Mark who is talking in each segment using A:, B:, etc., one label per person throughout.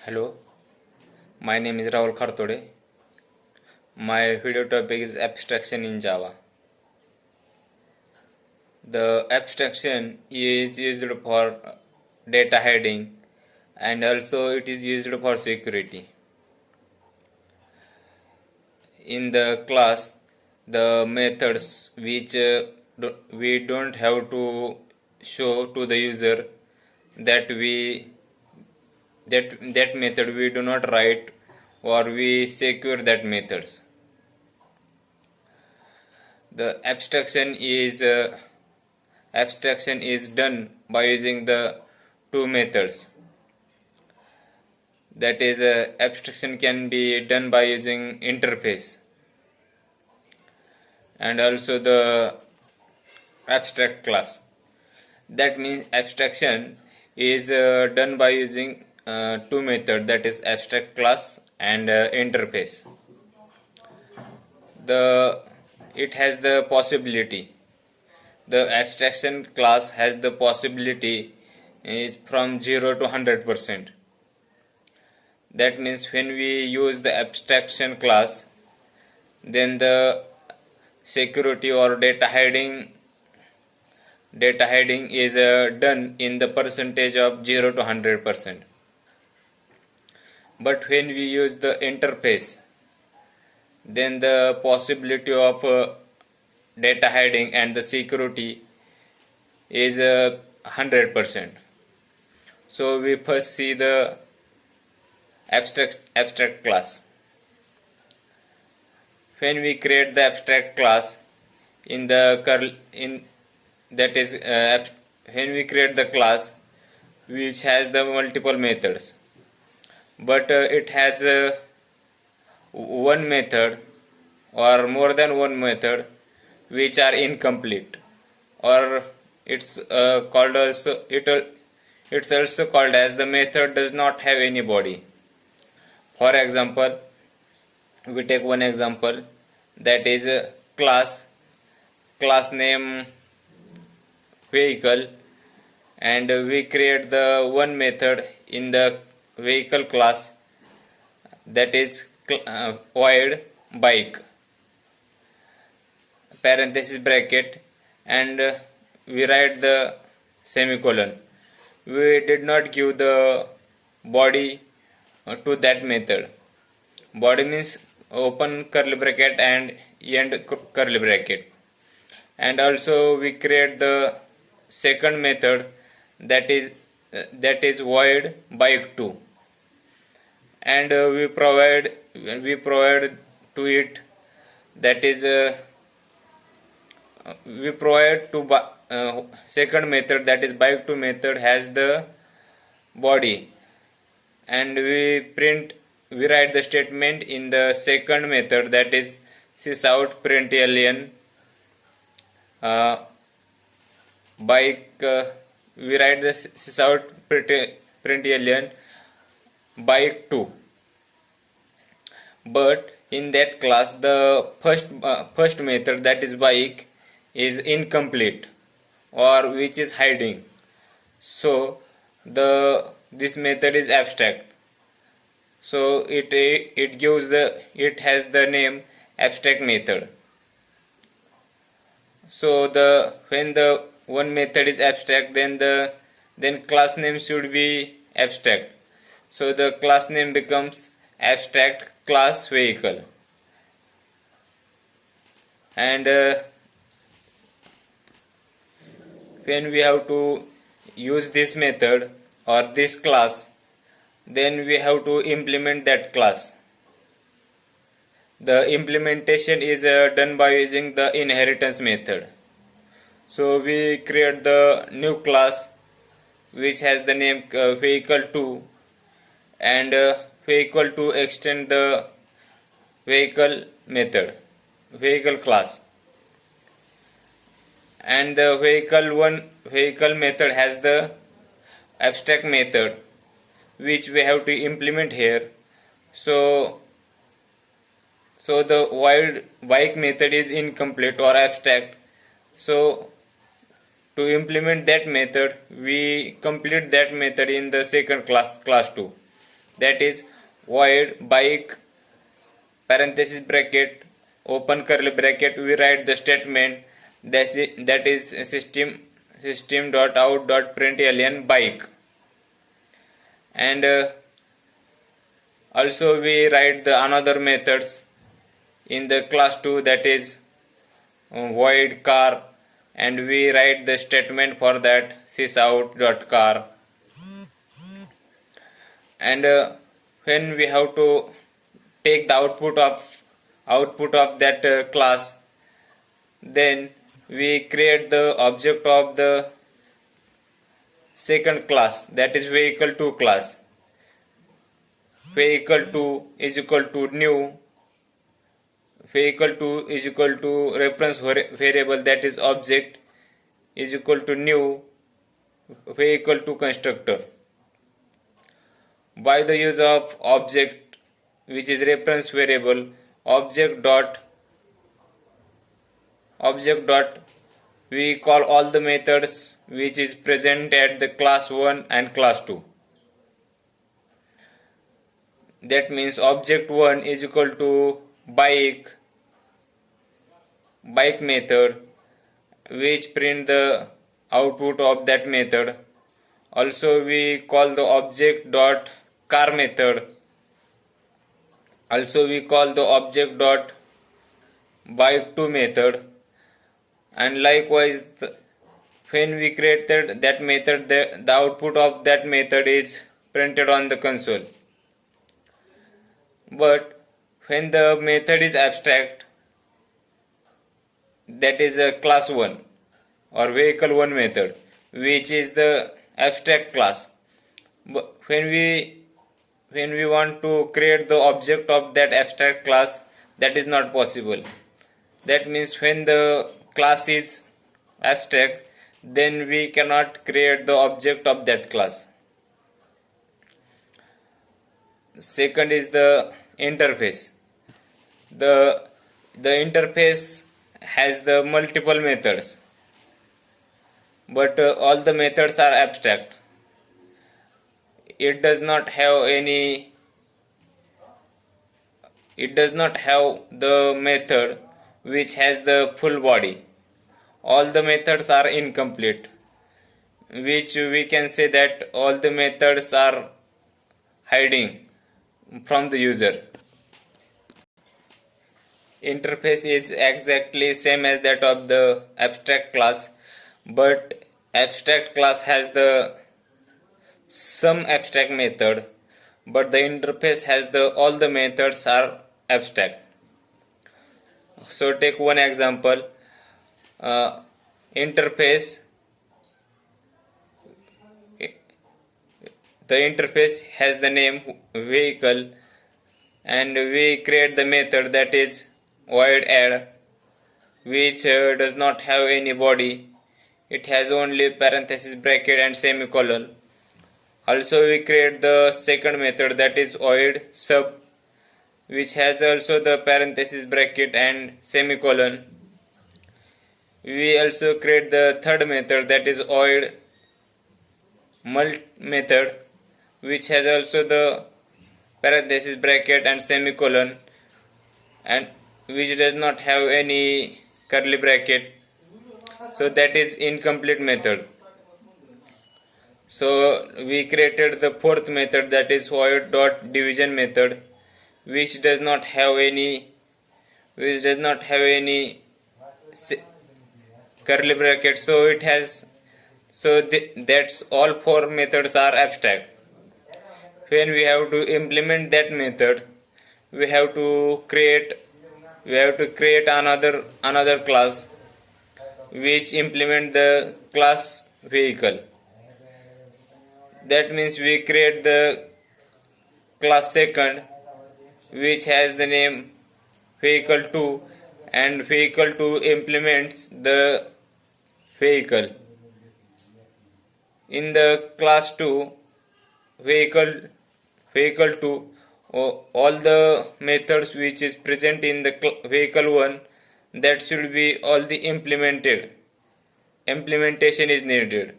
A: Hello, my name is Rahul Khartode. My video topic is abstraction in Java. The abstraction is used for data hiding and also it is used for security. In the class, the methods which we don't have to show to the user that that method we do not write or we secure that methods. The abstraction is done by using the two methods. That is, abstraction can be done by using interface and also the abstract class. That means abstraction is done by using two methods, that is abstract class and interface. It has the possibility. The abstraction class has the possibility is from 0 to 100%. That means when we use the abstraction class, then the security or data hiding is done in the percentage of 0 to 100%. But when we use the interface, then the possibility of data hiding and the security is 100%. So we first see the abstract class. When we create the abstract class in the when we create the class which has the multiple methods, but it has one method or more than one method which are incomplete, or it's also called as the method does not have any body. For example, we take one example, that is a class name vehicle, and we create the one method in the vehicle class, that is void bike parenthesis bracket, and we write the semicolon. We did not give the body to that method. Body means open curly bracket and end curly bracket. And also we create the second method, that is void bike2, and we provide to it, that is we provide to second method, that is bike2 method, has the body, and we write the statement in the second method, that is sysout println bike. We write the sysout println bike2. But in that class, the first method, that is bike, is incomplete or which is hiding. So this method is abstract. So it has the name abstract method. So when the one method is abstract, then class name should be abstract. So the class name becomes abstract class vehicle. And when we have to use this method or this class, then we have to implement that class. The implementation is done by using the inheritance method. So we create the new class which has the name vehicle2, and vehicle2 extend the vehicle class, and the vehicle method has the abstract method which we have to implement here. So the void bike method is incomplete or abstract. So to implement that method, we complete that method in the second class 2. that is void bike parenthesis bracket open curly bracket. We write the statement that is system.out.println bike, and also we write the another methods in the class 2, that is void car, and we write the statement for that sysout.car. And when we have to take the output of that class, then we create the object of the second class, that is vehicle 2 class. Vehicle 2 is equal to new, vehicle 2 is equal to reference variable, that is object, is equal to new vehicle 2 constructor. By the use of object, which is reference variable, object dot we call all the methods which is present at the class 1 and class 2. That means object 1 is equal to bike method, which print the output of that method. Also we call the object dot car method. Also we call the object dot bike 2 method. And likewise, when we created that method, the output of that method is printed on the console. But when the method is abstract, that is a class 1 or vehicle 1 method, which is the abstract class. But when we want to create the object of that abstract class, that is not possible. That means when the class is abstract, then we cannot create the object of that class. Second is the interface. The interface has the multiple methods, but all the methods are abstract. It does not have the method which has the full body. All the methods are incomplete, which we can say that all the methods are hiding from the user. Interface is exactly same as that of the abstract class, but abstract class has the some abstract method, but the interface has all the methods are abstract. So take one example. Interface. The interface has the name vehicle, and we create the method that is void add, which does not have any body. It has only parenthesis bracket and semicolon. Also we create the second method, that is void sub, which has also the parenthesis bracket and semicolon. We also create the third method, that is void mult method, which has also the parenthesis bracket and semicolon, and which does not have any curly bracket. So that is incomplete method. So we created the fourth method, that is void dot division method, which does not have any curly bracket. So it has that's all four methods are abstract. When we have to implement that method, we have to create another class which implement the class vehicle. That means we create the class second, which has the name vehicle 2, and vehicle 2 implements the vehicle. In the class 2 vehicle 2, all the methods which is present in the vehicle 1, that should be all the implementation is needed.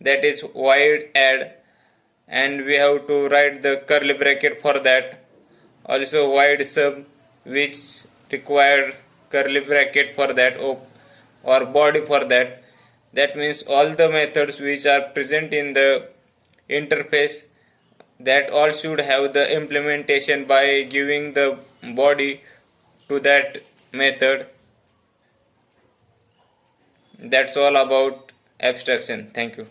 A: That is void add and we have to write the curly bracket for that. Also void sub, which required curly bracket for that, or body for that. That means all the methods which are present in the interface, that all should have the implementation by giving the body to that method. That's all about abstraction. Thank you.